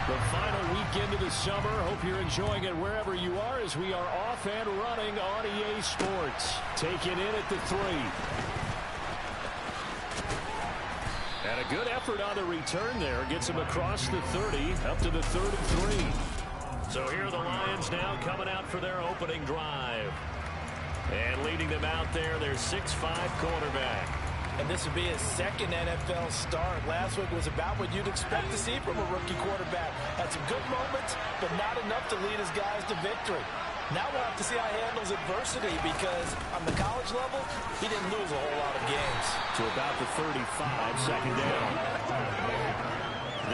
The final weekend of the summer. Hope you're enjoying it wherever you are as we are off and running on EA Sports. Taking in at the 3. And a good effort on the return there. Gets him across the 30, up to the 3rd and 3. So here are the Lions now coming out for their opening drive. And leading them out there, their 6'5" quarterback. And this would be his second NFL start. Last week was about what you'd expect to see from a rookie quarterback. Had some good moments, but not enough to lead his guys to victory. Now we'll have to see how he handles adversity because on the college level, he didn't lose a whole lot of games. To about the 35, second down.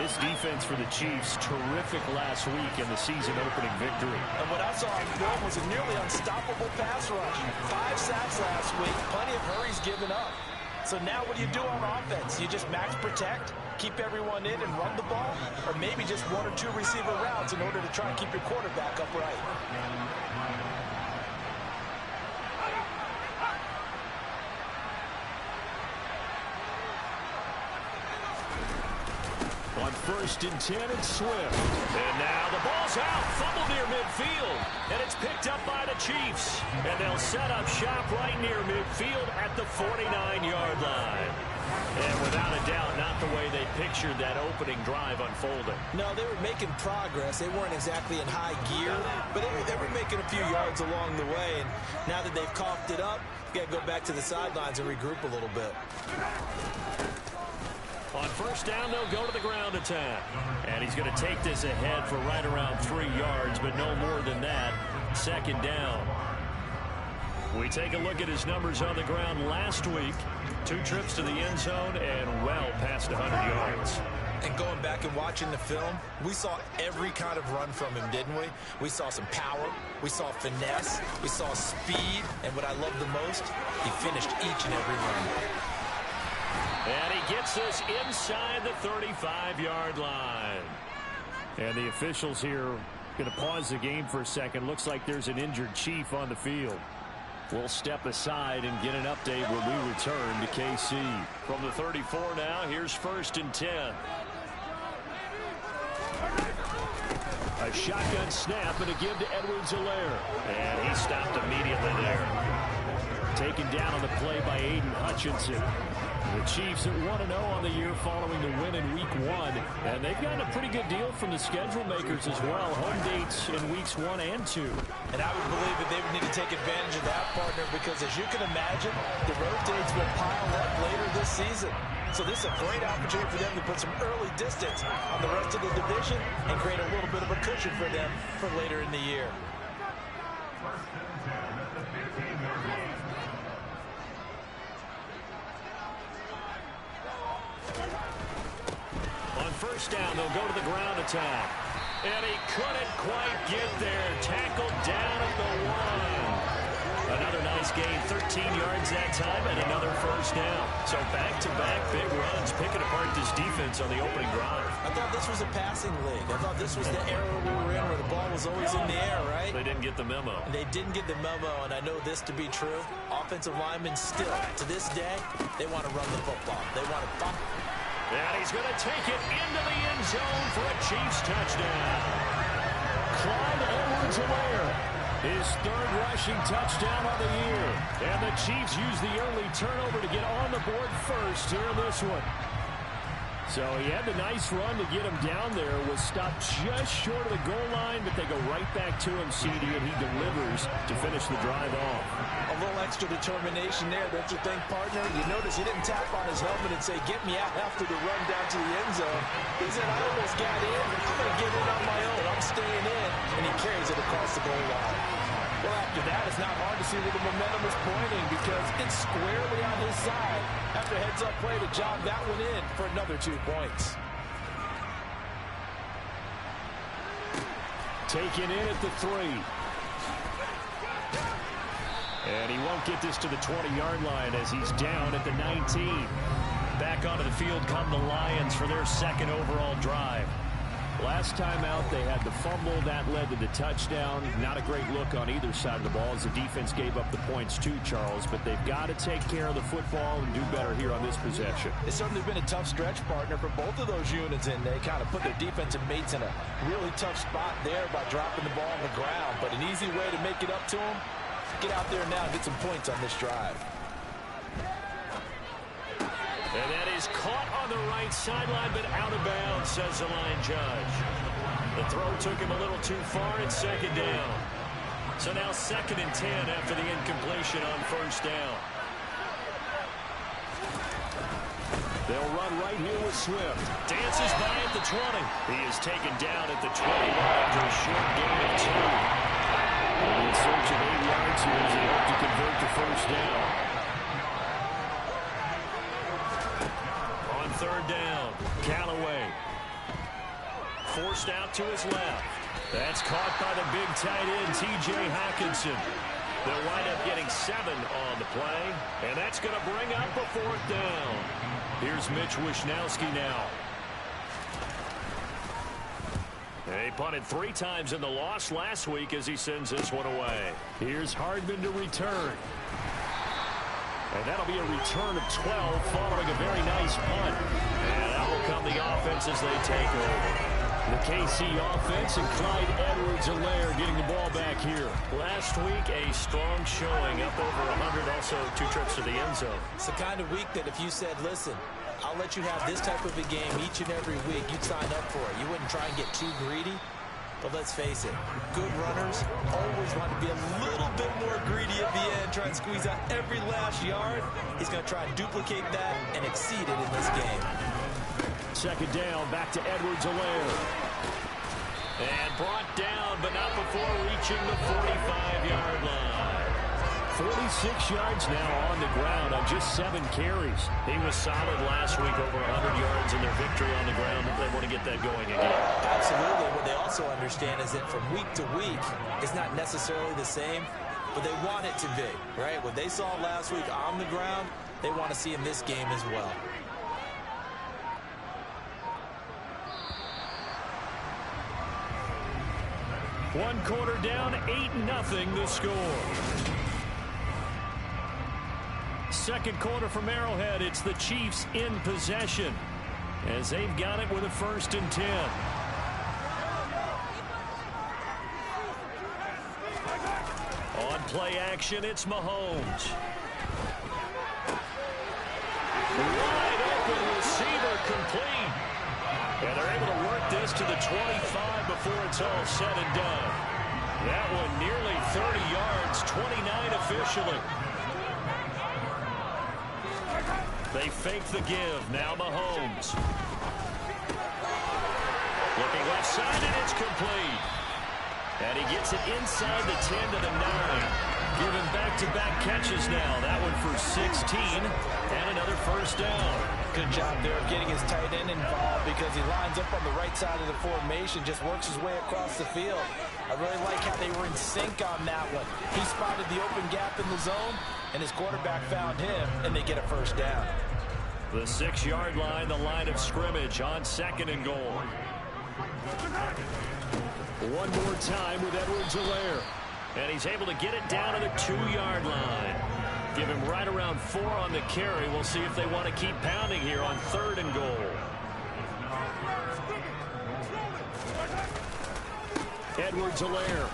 This defense for the Chiefs, terrific last week in the season-opening victory. And what I saw on film was a nearly unstoppable pass rush. 5 sacks last week, plenty of hurries given up. So now what do you do on offense? You just max protect, keep everyone in and run the ball, or maybe just 1 or 2 receiver routes in order to try and keep your quarterback upright. On 1st and 10, it's Swift. And now the ball's out, fumble near midfield. And it's picked up by the Chiefs. And they'll set up shop right near midfield at the 49-yard line. And without a doubt, not the way they pictured that opening drive unfolding. No, they were making progress. They weren't exactly in high gear, but they were making a few yards along the way. And now that they've coughed it up, you got to go back to the sidelines and regroup a little bit. On 1st down, they'll go to the ground attack. And he's going to take this ahead for right around 3 yards, but no more than that. 2nd down. We take a look at his numbers on the ground last week. 2 trips to the end zone and well past 100 yards. And going back and watching the film, we saw every kind of run from him, didn't we? We saw some power, we saw finesse, we saw speed, and what I love the most, he finished each and every run. And he gets us inside the 35-yard line. And the officials here going to pause the game for a second. Looks like there's an injured Chief on the field. We'll step aside and get an update when we return to KC. From the 34 now, here's 1st and 10. A shotgun snap and a give to Edwards-Helaire. And he stopped immediately there. Taken down on the play by Aiden Hutchinson. The Chiefs at 1-0 on the year following the win in Week 1. And they've gotten a pretty good deal from the schedule makers as well. Home dates in Weeks 1 and 2. And I would believe that they would need to take advantage of that, partner, because as you can imagine, the road dates will pile up later this season. So this is a great opportunity for them to put some early distance on the rest of the division and create a little bit of a cushion for them for later in the year. On 1st down, they'll go to the ground attack. And he couldn't quite get there. Tackled down at the 1. Another nice gain, 13 yards that time, and another 1st down. So back-to-back big runs, picking apart this defense on the opening drive. I thought this was a passing league. I thought this was the era we were in where the ball was always in the air, right? They didn't get the memo. And they didn't get the memo, and I know this to be true. Offensive linemen still, to this day, they want to run the football. They want to bump. And he's going to take it into the end zone for a Chiefs touchdown. Clyde Edwards-Helaire, his 3rd rushing touchdown of the year. And the Chiefs use the early turnover to get on the board first here in this one. So he had the nice run to get him down there, was stopped just short of the goal line, but they go right back to him, CD, and he delivers to finish the drive off. A little extra determination there, don't you think, partner? You notice he didn't tap on his helmet and say, get me out after the run down to the end zone. He said, I almost got in. I'm going to get in on my own. I'm staying in. And he carries it across the goal line. Well, after that, it's not hard to see where the momentum is pointing because it's squarely on his side. After heads-up play to jog that one in for another 2 points. Taken in at the 3. And he won't get this to the 20-yard line as he's down at the 19. Back onto the field come the Lions for their 2nd overall drive. Last time out, they had the fumble. That led to the touchdown. Not a great look on either side of the ball as the defense gave up the points too, Charles. But they've got to take care of the football and do better here on this possession. It's certainly been a tough stretch, partner, for both of those units, and they kind of put their defensive mates in a really tough spot there by dropping the ball on the ground. But an easy way to make it up to them, get out there now and get some points on this drive. And that is caught on the right sideline, but out of bounds, says the line judge. The throw took him a little too far in second down. So now 2nd and 10 after the incompletion on first down. They'll run right here with Swift. Dances by at the 20. He is taken down at the 21 after a short gain of 2. In search of 8 yards here as they hope to convert to first down. On 3rd down, Callaway. Forced out to his left. That's caught by the big tight end, T.J. Hockenson. They'll wind up getting 7 on the play, and that's going to bring up a 4th down. Here's Mitch Wishnowski now. They punted 3 times in the loss last week as he sends this one away. Here's Hardman to return. And that'll be a return of 12 following a very nice punt. And that will come the offense as they take over. The KC offense and Clyde Edwards-Helaire getting the ball back here. Last week, a strong showing, up over 100, also 2 trips to the end zone. It's the kind of week that if you said, listen, I'll let you have this type of a game each and every week, you'd sign up for it. You wouldn't try and get too greedy. But let's face it, good runners always want to be a little bit more greedy at the end, try and squeeze out every last yard. He's going to try and duplicate that and exceed it in this game. 2nd down, back to Edwards-Helaire. And brought down, but not before reaching the 45-yard line. 46 yards now on the ground on just 7 carries. He was solid last week, over 100 yards in their victory on the ground. They want to get that going again. Absolutely. What they also understand is that from week to week, it's not necessarily the same, but they want it to be, right? What they saw last week on the ground, they want to see in this game as well. One quarter down, 8-0 the score. 2nd quarter from Arrowhead, it's the Chiefs in possession as they've got it with a 1st and 10. On play action, it's Mahomes. Wide open receiver complete. And they're able to work this to the 25 before it's all said and done. That one nearly 30 yards, 29 officially. They fake the give. Now Mahomes. Looking left side, and it's complete. And he gets it inside the 10 to the 9. Giving back-to-back catches now. That one for 16 and another 1st down. Good job there of getting his tight end involved because he lines up on the right side of the formation, just works his way across the field. I really like how they were in sync on that one. He spotted the open gap in the zone, and his quarterback found him, and they get a 1st down. The 6-yard line, the line of scrimmage on 2nd and goal. One more time with Edwards-Helaire. And he's able to get it down to the 2-yard line. Give him right around 4 on the carry. We'll see if they want to keep pounding here on 3rd and goal. Edwards-Helaire.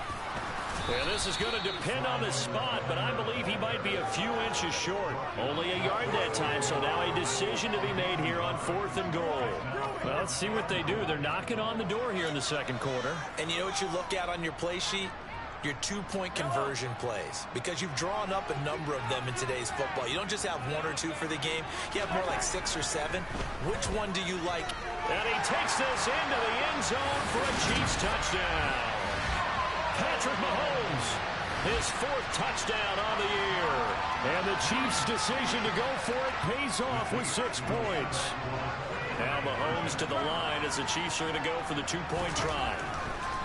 And this is going to depend on the spot, but I believe he might be a few inches short. Only a yard that time, so now a decision to be made here on 4th and goal. Well, let's see what they do. They're knocking on the door here in the 2nd quarter. And you know what you look at on your play sheet? Your 2-point conversion plays, because you've drawn up a number of them in today's football. You don't just have 1 or 2 for the game. You have more like 6 or 7. Which one do you like? And he takes this into the end zone for a Chiefs touchdown. Patrick Mahomes, his 4th touchdown on the year. And the Chiefs' decision to go for it pays off with 6 points. Now Mahomes to the line as the Chiefs are going to go for the 2-point try.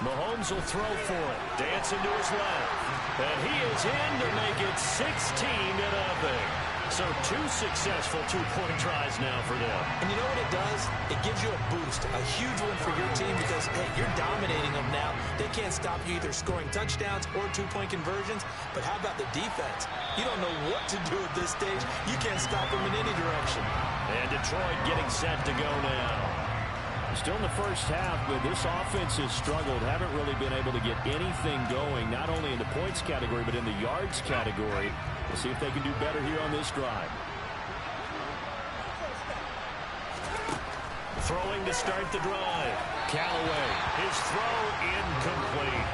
Mahomes will throw for it. Dancing to his left. And he is in to make it 16-0. So 2 successful two-point tries now for them. And you know what it does? It gives you a boost, a huge one for your team because, hey, you're dominating them now. They can't stop you either scoring touchdowns or two-point conversions. But how about the defense? You don't know what to do at this stage. You can't stop them in any direction. And Detroit getting set to go now. Still in the first half, but this offense has struggled. Haven't really been able to get anything going, not only in the points category, but in the yards category. We'll see if they can do better here on this drive. Throwing to start the drive. Callaway, his throw incomplete.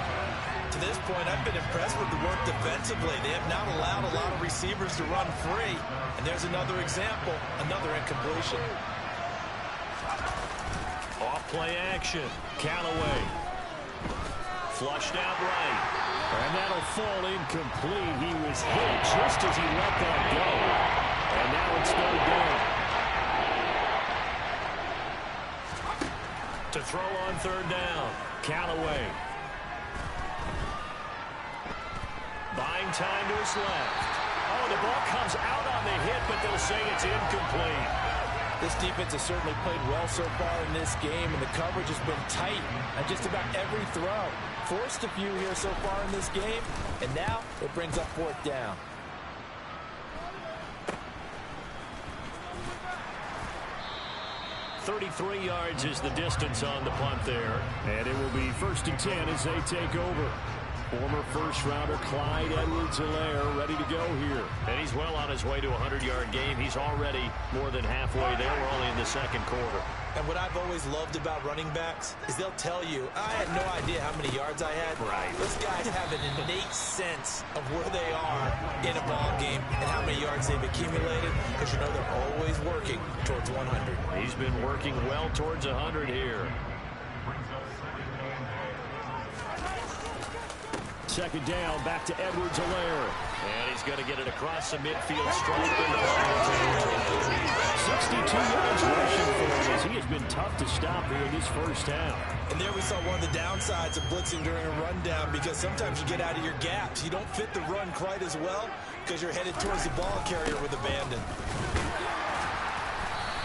To this point, I've been impressed with the work defensively. They have not allowed a lot of receivers to run free. And there's another example, another incompletion. Off-play action. Callaway. Flushed out right. And that'll fall incomplete. He was hit just as he let that go. And now it's third down. To throw on third down. Callaway. Buying time to his left. Oh, the ball comes out on the hit, but they'll say it's incomplete. This defense has certainly played well so far in this game, and the coverage has been tight on just about every throw. Forced a few here so far in this game, and now it brings up fourth down. .33 yards is the distance on the punt there, and it will be 1st and 10 as they take over. Former first-rounder Clyde Edwards-Helaire ready to go here. And he's well on his way to a 100-yard game. He's already more than halfway there. We're only in the second quarter. And what I've always loved about running backs is they'll tell you, I had no idea how many yards I had. Right. Those guys have an innate sense of where they are in a ball game and how many yards they've accumulated, because you know they're always working towards 100. He's been working well towards 100 here. Second down, back to Edwards-Helaire. And he's going to get it across the midfield stripe. 62 yards rushing for him as he has been tough to stop here in this first half. And there we saw one of the downsides of blitzing during a rundown, because sometimes you get out of your gaps. You don't fit the run quite as well because you're headed towards the ball carrier with abandon.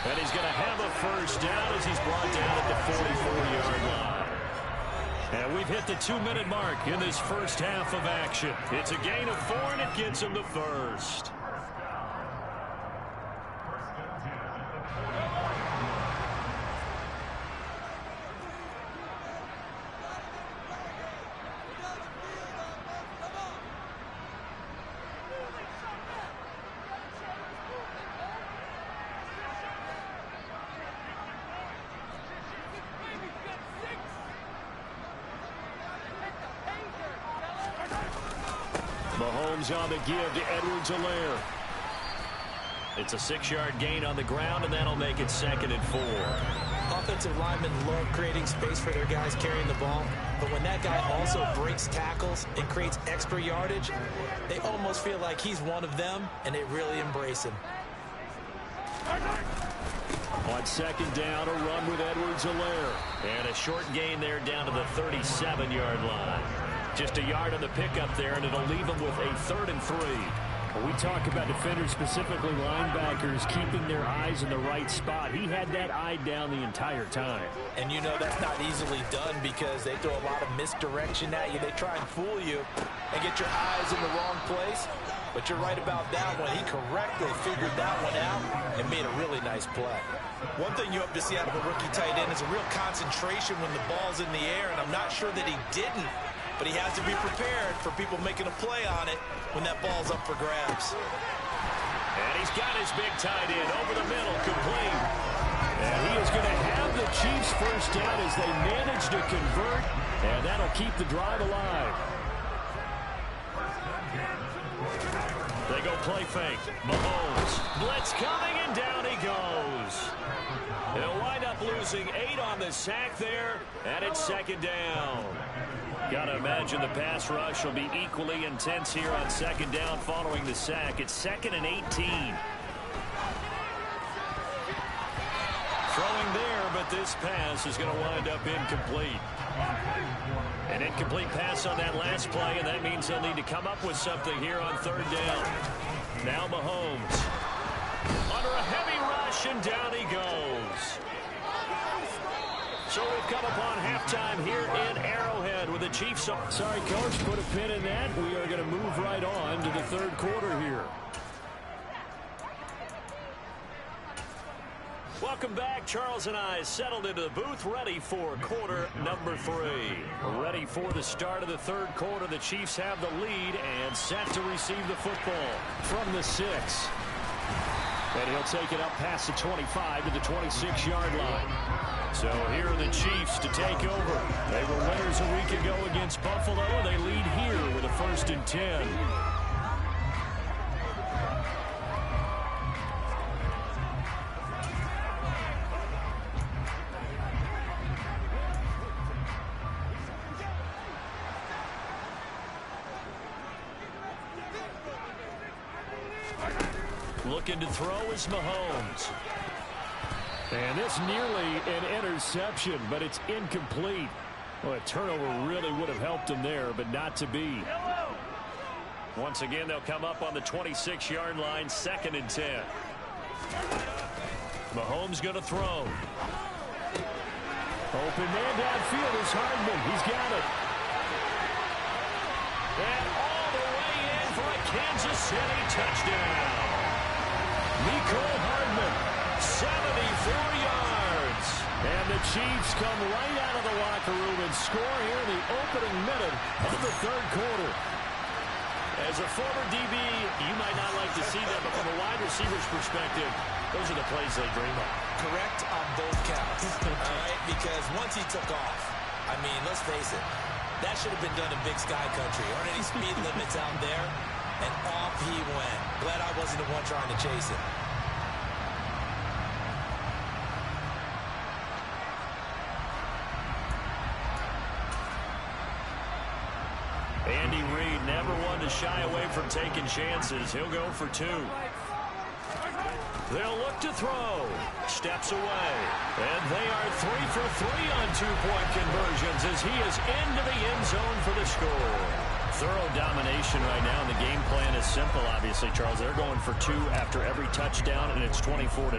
And he's going to have a first down as he's brought down at the 44-yard line. And we've hit the 2-minute mark in this first half of action. It's a gain of 4, and it gets him the first. Mahomes on the give to Edwards-Helaire. It's a 6-yard gain on the ground, and that'll make it 2nd and 4. Offensive linemen love creating space for their guys carrying the ball, but when that guy also breaks tackles and creates extra yardage, they almost feel like he's one of them, and they really embrace him. On second down, a run with Edwards-Helaire. And a short gain there down to the 37-yard line. Just a yard on the pickup there, and it'll leave them with a 3rd and 3. When we talk about defenders, specifically linebackers, keeping their eyes in the right spot, he had that eye down the entire time. And you know that's not easily done because they throw a lot of misdirection at you. They try and fool you and get your eyes in the wrong place. But you're right about that one. He correctly figured that one out and made a really nice play. One thing you hope to see out of a rookie tight end is a real concentration when the ball's in the air, and I'm not sure that he didn't. But he has to be prepared for people making a play on it when that ball's up for grabs. And he's got his big tight end over the middle, complete. And he is going to have the Chiefs first down as they manage to convert, and that'll keep the drive alive. They go play fake. Mahomes. Blitz coming, and down he goes. They'll wind up losing 8 on the sack there, and it's 2nd down. Got to imagine the pass rush will be equally intense here on 2nd down following the sack. It's 2nd and 18. Throwing there, but this pass is going to wind up incomplete. An incomplete pass on that last play, and that means they'll need to come up with something here on 3rd down. Now Mahomes. and down he goes. So we've come upon halftime here in Arrowhead with the Chiefs. Sorry, Coach, put a pin in that. We are going to move right on to the third quarter here. Welcome back. Charles and I settled into the booth, ready for quarter number 3. Ready for the start of the third quarter. The Chiefs have the lead and set to receive the football from the 6. And he'll take it up past the 25 to the 26-yard line. So here are the Chiefs to take over. They were winners a week ago against Buffalo. They lead here with a 1st and 10. Looking to throw is Mahomes. And this nearly an interception, but it's incomplete. Well, a turnover really would have helped him there, but not to be. Once again, they'll come up on the 26-yard line, 2nd and 10. Mahomes going to throw. Open man downfield is Hardman. He's got it. And all the way in for a Kansas City touchdown. Mecole Hardman, 74 yards. And the Chiefs come right out of the locker room and score here in the opening minute of the third quarter. As a former DB, you might not like to see that, but from a wide receiver's perspective, those are the plays they dream of. Correct on both counts. All right, because once he took off, I mean, let's face it, that should have been done in Big Sky Country. Aren't any speed limits out there? And off he went. Glad I wasn't the one trying to chase it. Andy Reid never one to shy away from taking chances. He'll go for 2. They'll look to throw. Steps away. And they are 3 for 3 on 2-point conversions as he is into the end zone for the score. Thorough domination right now, and the game plan is simple, obviously, Charles. They're going for 2 after every touchdown, and it's 24-0.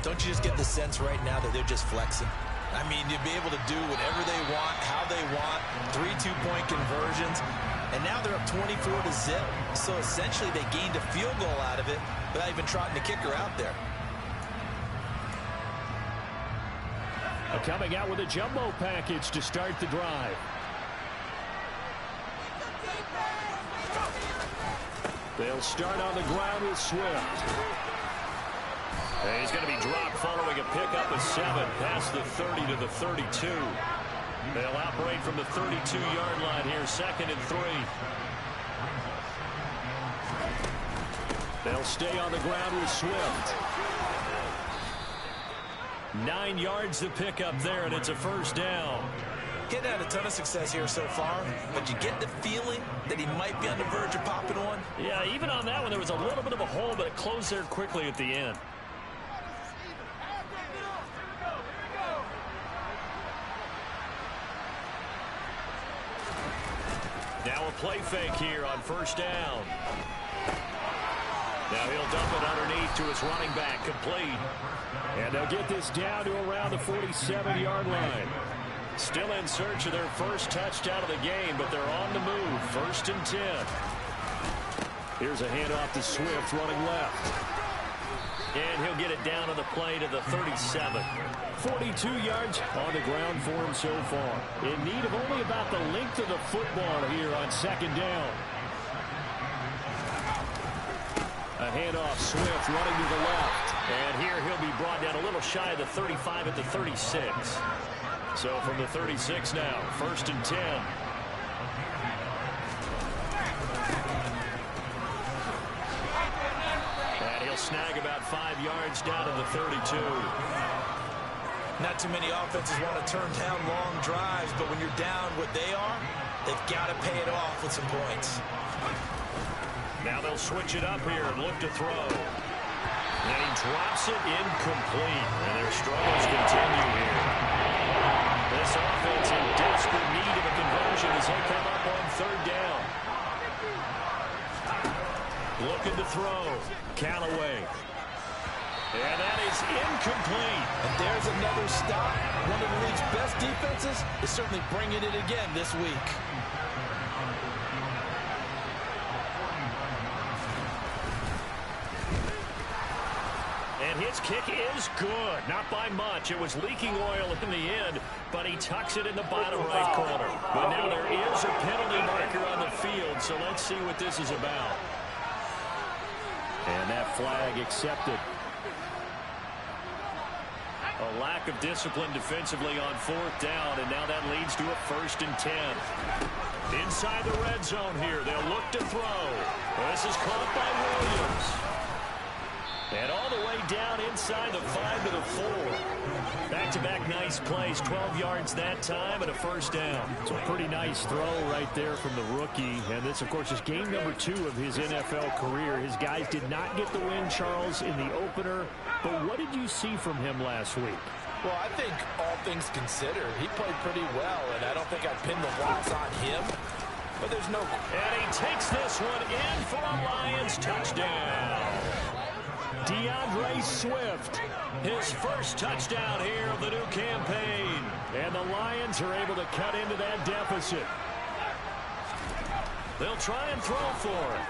Don't you just get the sense right now that they're just flexing? I mean, you'd be able to do whatever they want, how they want, 3 2-point conversions, and now they're up 24-0. So essentially they gained a field goal out of it without even trotting the kicker out there. Coming out with a jumbo package to start the drive. They'll start on the ground with Swift. And he's going to be dropped following a pickup of 7 past the 30 to the 32. They'll operate from the 32-yard line here, 2nd and 3. They'll stay on the ground with Swift. 9 yards to pick up there, and it's a 1st down. Getting had a ton of success here so far, but you get the feeling that he might be on the verge of popping one. Yeah, even on that one, there was a little bit of a hole, but it closed there quickly at the end. Now a play fake here on 1st down. Now he'll dump it underneath to his running back, complete. And they'll get this down to around the 47-yard line. Still in search of their first touchdown of the game, but they're on the move. 1st and 10. Here's a handoff to Swift running left. And he'll get it down on the play to the 37. 42 yards on the ground for him so far. In need of only about the length of the football here on 2nd down. A handoff, Swift running to the left. And here he'll be brought down a little shy of the 35 at the 36. So from the 36 now, 1st and 10. And he'll snag about 5 yards down to the 32. Not too many offenses want to turn down long drives, but when you're down what they are, they've got to pay it off with some points. Now they'll switch it up here and look to throw. And he drops it incomplete. And their struggles continue here. This offense in desperate need of a conversion as they come up on 3rd down. Looking to throw. Callaway. And that is incomplete. And there's another stop. One of the league's best defenses is certainly bringing it again this week. And his kick is good. Not by much. It was leaking oil in the end, but he tucks it in the bottom right corner. But now there is a penalty marker on the field, so let's see what this is about. And that flag accepted. A lack of discipline defensively on 4th down, and now that leads to a 1st and 10. Inside the red zone here, they'll look to throw. This is caught by Williams. And all the way down inside the 5 to the 4. Back-to-back nice plays, 12 yards that time and a 1st down. It's a pretty nice throw right there from the rookie. And this, of course, is game number 2 of his NFL career. His guys did not get the win, Charles, in the opener. But what did you see from him last week? Well, I think all things considered, he played pretty well, and I don't think I'd pin the loss on him. But there's no... And he takes this one in for a Lions touchdown. DeAndre Swift, his first touchdown here of the new campaign. And the Lions are able to cut into that deficit. They'll try and throw for it.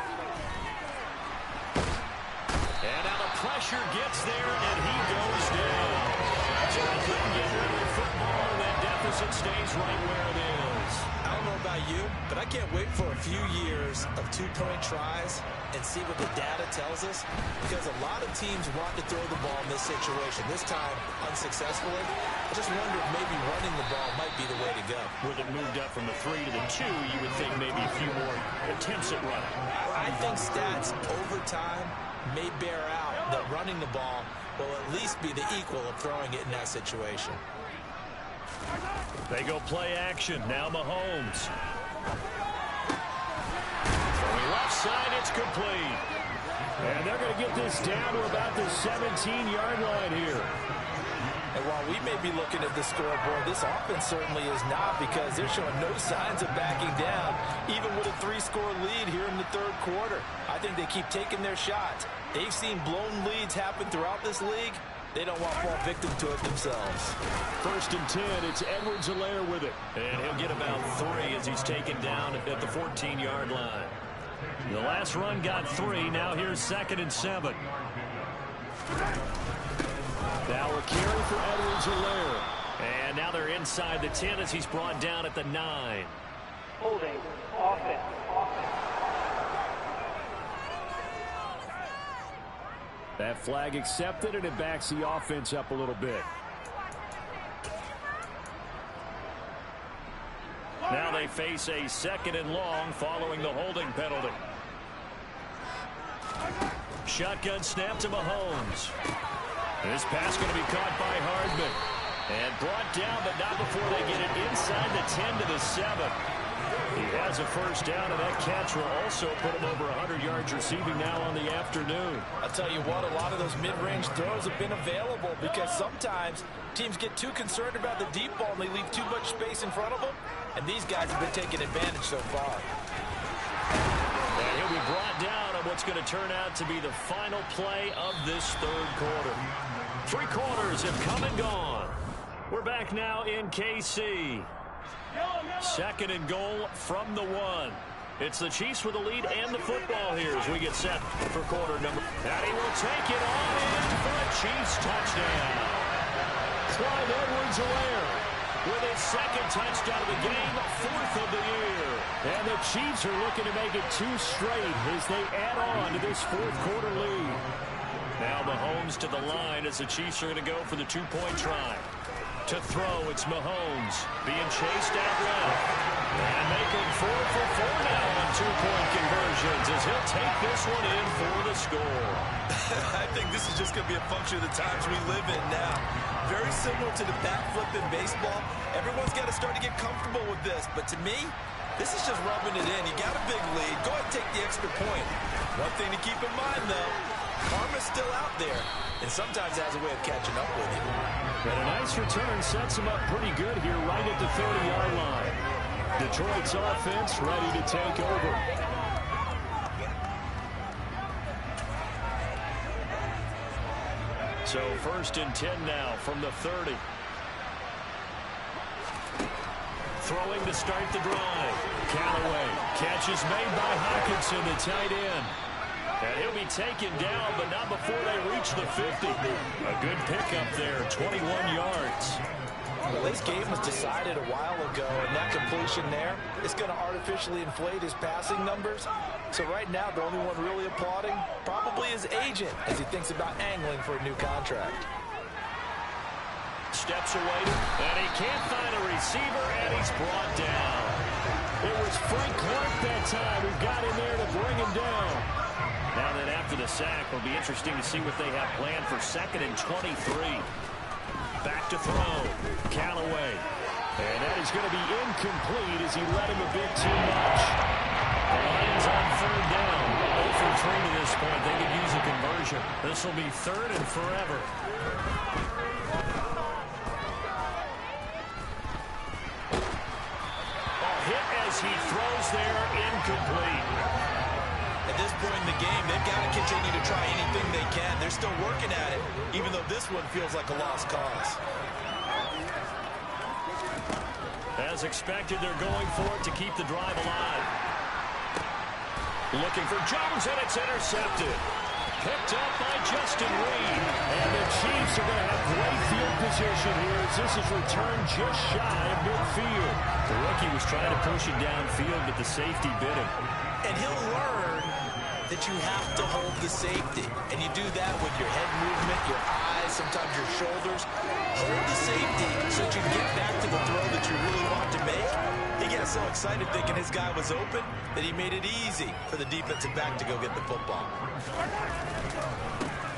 And now the pressure gets there, and he goes down. So they couldn't get rid of the football, and that deficit stays right where it is. I don't know about you, but I can't wait for a few years of 2-point tries and see what the data tells us, because a lot of teams want to throw the ball in this situation. This time, unsuccessfully. I just wonder if maybe running the ball might be the way to go. With it moved up from the 3 to the 2, you would think maybe a few more attempts at running. I think stats over time may bear out that running the ball will at least be the equal of throwing it in that situation. They go play action. Now Mahomes. From the left side, it's complete. And they're going to get this down to about the 17-yard line here. And while we may be looking at the scoreboard, this offense certainly is not, because they're showing no signs of backing down, even with a 3-score lead here in the 3rd quarter. I think they keep taking their shots. They've seen blown leads happen throughout this league. They don't want to fall victim to it themselves. 1st and 10. It's Edwards-Helaire with it. And he'll get about 3 as he's taken down at the 14-yard line. The last run got 3. Now here's 2nd and 7. Now a carry for Edwards-Helaire. And now they're inside the 10 as he's brought down at the 9. Holding offense. That flag accepted, and it backs the offense up a little bit. Now they face a 2nd and long following the holding penalty. Shotgun snap to Mahomes. This pass going to be caught by Hardman. And brought down, but not before they get it inside the 10 to the 7. He has a 1st down, and that catch will also put him over 100 yards receiving now on the afternoon. I'll tell you what, a lot of those mid-range throws have been available, because sometimes teams get too concerned about the deep ball and they leave too much space in front of them, and these guys have been taking advantage so far. And he'll be brought down on what's going to turn out to be the final play of this 3rd quarter. 3 quarters have come and gone. We're back now in KC. 2nd and goal from the 1. It's the Chiefs with the lead and the football here as we get set for quarter number. And he will take it on in for a Chiefs touchdown. Clyde Edwards-Helaire with his 2nd touchdown of the game, 4th of the year. And the Chiefs are looking to make it 2 straight as they add on to this 4th quarter lead. Now Mahomes to the line as the Chiefs are going to go for the 2-point try. To throw, it's Mahomes being chased out left. And making 4 for 4 now on 2-point conversions as he'll take this one in for the score. I think this is just going to be a function of the times we live in now. Very similar to the backflip in baseball. Everyone's got to start to get comfortable with this. But to me, this is just rubbing it in. You got a big lead. Go ahead and take the extra point. One thing to keep in mind, though, karma's still out there. And sometimes has a way of catching up with you. And a nice return sets him up pretty good here right at the 30-yard line. Detroit's offense ready to take over. So 1st and 10 now from the 30. Throwing to start the drive. Callaway. Catch is made by Hawkinson, the tight end. And he'll be taken down, but not before they reach the 50. A good pickup there, 21 yards. Well, this game was decided a while ago, and that completion there is going to artificially inflate his passing numbers. So right now, the only one really applauding probably his agent as he thinks about angling for a new contract. Steps away, and he can't find a receiver, and he's brought down. It was Frank Clark that time who got in there to bring him down. Now then, after the sack, it'll be interesting to see what they have planned for 2nd and 23. Back to throw. Callaway. And that is going to be incomplete as he let him a bit too much. The Lions on 3rd down. 0 for 3 to this point. They could use a conversion. This will be 3rd and forever. Hit as he throws there, incomplete. At this point in the game, they've got to continue to try anything they can. They're still working at it, even though this one feels like a lost cause. As expected, they're going for it to keep the drive alive. Looking for Jones, and it's intercepted. Picked up by Justin Reed. And the Chiefs are going to have great field position here as this is returned just shy of midfield. The rookie was trying to push it downfield, but the safety bit him. And he'll learn that you have to hold the safety. And you do that with your head movement, your eyes, sometimes your shoulders. Hold the safety so that you get back to the throw that you really want to make. He got so excited thinking his guy was open that he made it easy for the defensive back to go get the football.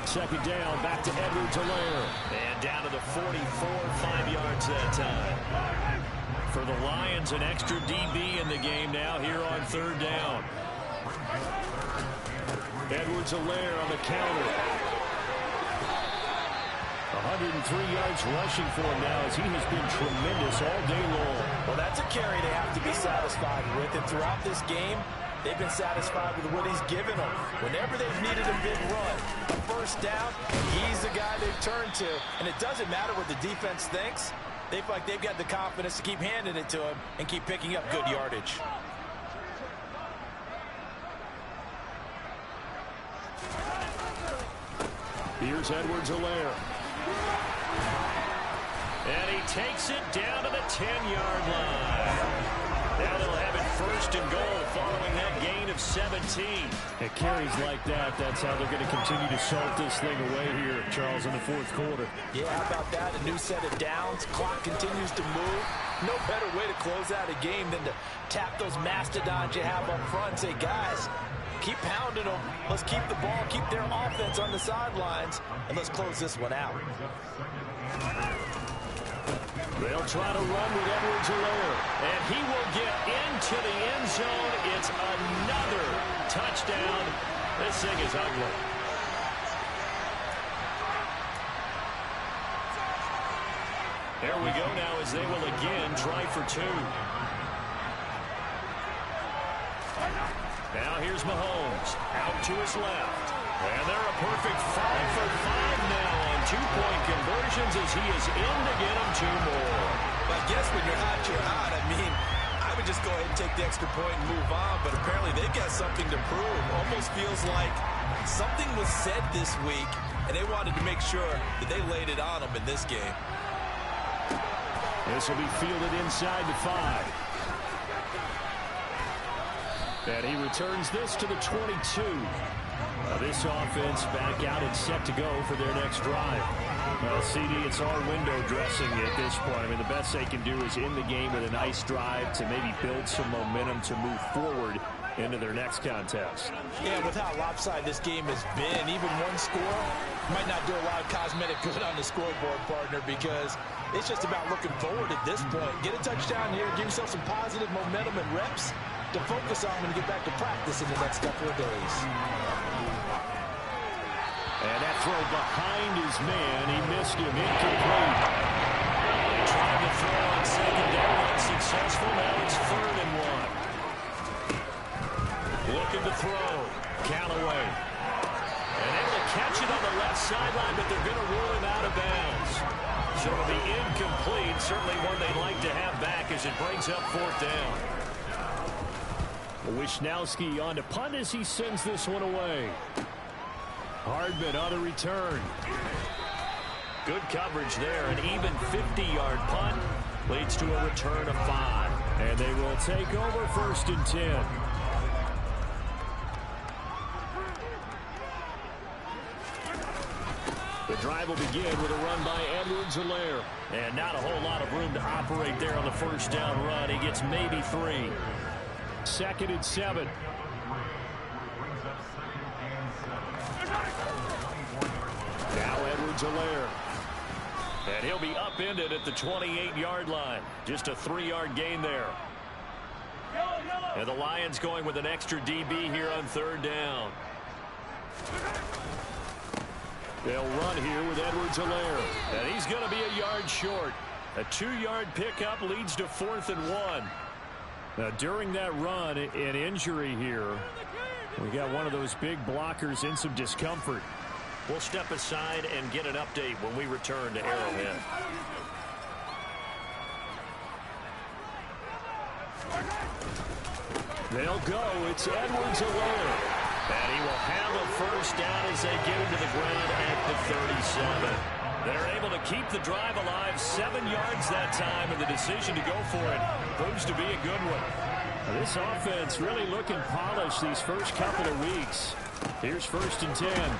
2nd down, back to Edwards-Helaire. And down to the 44, 5 yards that time. For the Lions, an extra DB in the game now here on 3rd down. Edwards-Helaire on the counter. 103 yards rushing for him now as he has been tremendous all day long. Well, that's a carry they have to be satisfied with. And throughout this game, they've been satisfied with what he's given them. Whenever they've needed a big run, a 1st down, he's the guy they've turned to. And it doesn't matter what the defense thinks. They feel like they've got the confidence to keep handing it to him and keep picking up good yardage. Here's Edwards-Helaire. And he takes it down to the 10-yard line. Now they'll have it 1st and goal following that gain of 17. At carries like that, that's how they're going to continue to salt this thing away here, Charles, in the 4th quarter. Yeah, how about that? A new set of downs. Clock continues to move. No better way to close out a game than to tap those mastodons you have up front and say, guys, keep pounding them. Let's keep the ball, keep their offense on the sidelines, and let's close this one out. They'll try to run with Edwards-Helaire, and he will get into the end zone. It's another touchdown. This thing is ugly. There we go now as they will again try for 2. Now here's Mahomes out to his left. And they're a perfect 5 for 5 now on 2-point conversions as he is in to get them 2 more. But I guess when you're hot, you're hot. I mean, I would just go ahead and take the extra point and move on. But apparently they've got something to prove. Almost feels like something was said this week, and they wanted to make sure that they laid it on them in this game. This will be fielded inside the 5. And he returns this to the 22. This offense back out and set to go for their next drive. Well, CD, it's our window dressing at this point. I mean, the best they can do is end the game with a nice drive to maybe build some momentum to move forward into their next contest. Yeah, with how lopsided this game has been, even one score might not do a lot of cosmetic good on the scoreboard, partner, because it's just about looking forward at this point. Get a touchdown here, give yourself some positive momentum and reps to focus on when you get back to practice in the next couple of days. And that throw behind his man, he missed him, incomplete. Trying to throw on 2nd down, unsuccessful. Now it's 3rd and 1. Looking to throw, Callaway. And able to catch it on the left sideline, but they're going to rule him out of bounds. So it'll be incomplete. Certainly one they'd like to have back as it brings up 4th down. Wisnowski on to punt as he sends this one away. Hardman on the return. Good coverage there. An even 50-yard punt leads to a return of 5. And they will take over 1st and 10. The drive will begin with a run by Edwards-Helaire. And not a whole lot of room to operate there on the 1st down run. He gets maybe 3. 2nd and 7. Now Edwards-Helaire. And he'll be upended at the 28-yard line. Just a 3-yard gain there. And the Lions going with an extra DB here on 3rd down. They'll run here with Edwards-Helaire. And he's going to be a yard short. A 2-yard pickup leads to 4th and 1. Now, during that run, an injury here. We got one of those big blockers in some discomfort. We'll step aside and get an update when we return to Arrowhead. They'll go. It's Edwards-Helaire. And he will have a 1st down as they get into the ground at the 37. They're able to keep the drive alive 7 yards that time, and the decision to go for it proves to be a good one. This offense really looking polished these first couple of weeks. Here's 1st and 10.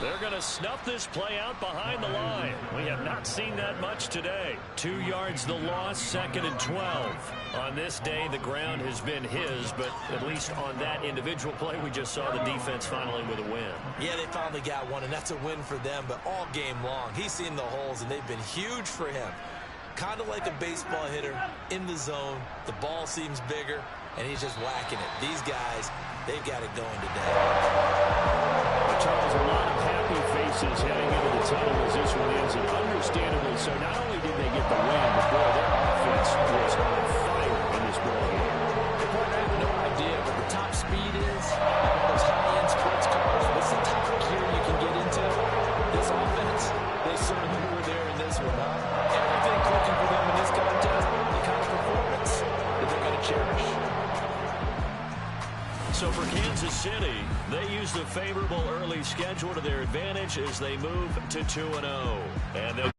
They're going to snuff this play out behind the line. We have not seen that much today. 2 yards the loss, 2nd and 12. On this day, the ground has been his, but at least on that individual play, we just saw the defense finally with a win. Yeah, they finally got one, and that's a win for them, but all game long, he's seen the holes, and they've been huge for him. Kind of like a baseball hitter in the zone. The ball seems bigger, and he's just whacking it. These guys, they've got it going today. Charles, a lot of happy faces heading into the tunnel as this one ends, and understandably so. Not only did they get the win, but boy, their offense was on fire in this ball game. I have no idea what the top speed is. Those high-end sports cars, what's the top gear you can get into? This offense, they certainly were there in this one, huh? Everything clicking for them in this contest, the kind of performance that they're going to cherish. So for Kansas City, they use the favorable early schedule to their advantage as they move to 2-0. And they'll